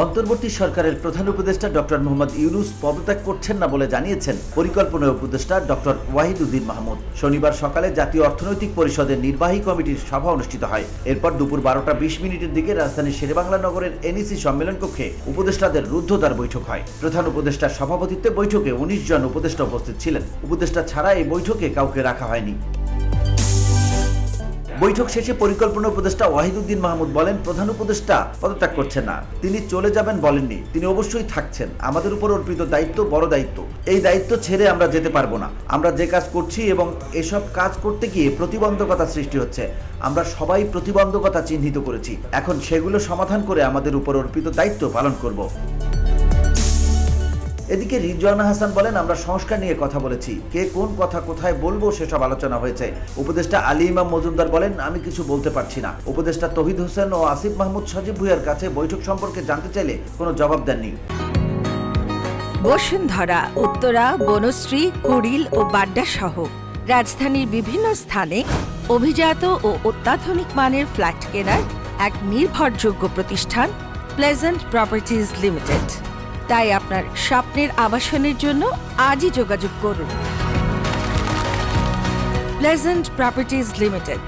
অন্তর্বর্তী সরকারের প্রধান উপদেষ্টা ডক্টর মোহাম্মদ ইউনূস পদত্যাগ করছেন না বলে জানিয়েছেন পরিকল্পনা উপদেষ্টা ডক্টর ওয়াহিদুদ্দিন মাহমুদ। শনিবার সকালে জাতীয় অর্থনৈতিক পরিষদের নির্বাহী কমিটির সভা অনুষ্ঠিত হয়। এরপর দুপুর 12:20 দিকে রাজধানীর শেরেবাংলা নগরের এনইসি সম্মেলন কক্ষে উপদেষ্টাদের রুদ্ধদ্বার বৈঠক হয়। প্রধান উপদেষ্টার সভাপতিত্বে বৈঠকে 19 জন উপদেষ্টা উপস্থিত ছিলেন। উপদেষ্টা ছাড়া এই বৈঠকে কাউকে রাখা হয়নি। বৈঠক শেষে পরিকল্পনা উপদেষ্টা ওয়াহিদুদ্দিন মাহমুদ বলেন, প্রধান উপদেষ্টা পদত্যাগ করছেন না, তিনি চলে যাবেন বলেননি, তিনি অবশ্যই থাকছেন। আমাদের উপর অর্পিত দায়িত্ব বড় দায়িত্ব, এই দায়িত্ব ছেড়ে আমরা যেতে পারবো না। আমরা যে কাজ করছি এবং এসব কাজ করতে গিয়ে প্রতিবন্ধকতা সৃষ্টি হচ্ছে, আমরা সবাই প্রতিবন্ধকতা চিহ্নিত করেছি, এখন সেগুলো সমাধান করে আমাদের উপর অর্পিত দায়িত্ব পালন করব। এদিকে রিজওয়ানা হাসান বলেন, আমরা সংস্কার নিয়ে কথা বলেছি, কে কোন কথা কোথায় বলবো সেসব আলোচনা হয়েছে। উপদেষ্টা আলী ইমাম মজুমদার বলেন, আমি কিছু বলতে পারছি না। উপদেষ্টা তৌহিদ হোসেন ও আসিফ মাহমুদ সজীব ভুঁইয়ার কাছে বৈঠক সম্পর্কে জানতে চাইলে কোনো জবাব দেননি। বসুন্ধরা, উত্তরা, বনশ্রী, কুড়িল ও বাড্ডা সহ রাজধানীর বিভিন্ন স্থানে অভিজাত ও অত্যাধুনিক মানের ফ্ল্যাট কেনার এক নির্ভরযোগ্য প্রতিষ্ঠান প্লেজেন্ট প্রপার্টিজ লিমিটেড। তাই আপনার স্বপ্নের আবাসনের জন্য আজই যোগাযোগ করুন। Pleasant properties limited,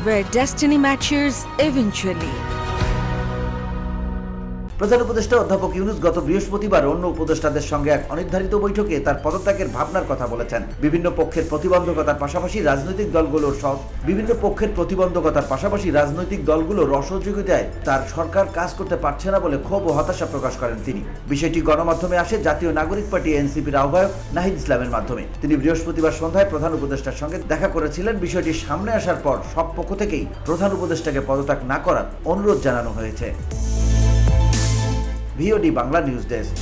where destiny matches eventually. প্রধান উপদেষ্টা অধ্যাপক ইউনূস গত বৃহস্পতিবার অন্য উপদেষ্টাদের সঙ্গে এক অনির্ধারিত বৈঠকে তার পদত্যাগের ভাবনার কথা বলেছেন। বিভিন্ন পক্ষের প্রতিবন্ধকতার পাশাপাশি রাজনৈতিক দলগুলোর অসহযোগিতায় তার সরকার কাজ করতে পারছে না বলে ক্ষোভ ও হতাশা প্রকাশ করেন তিনি। বিষয়টি গণমাধ্যমে আসে জাতীয় নাগরিক পার্টি এনসিপির আহ্বায়ক নাহিদ ইসলামের মাধ্যমে। তিনি বৃহস্পতিবার সন্ধ্যায় প্রধান উপদেষ্টার সঙ্গে দেখা করেছিলেন। বিষয়টি সামনে আসার পর সব পক্ষ থেকেই প্রধান উপদেষ্টাকে পদত্যাগ না করার অনুরোধ জানানো হয়েছে। VOD Bangla news desk.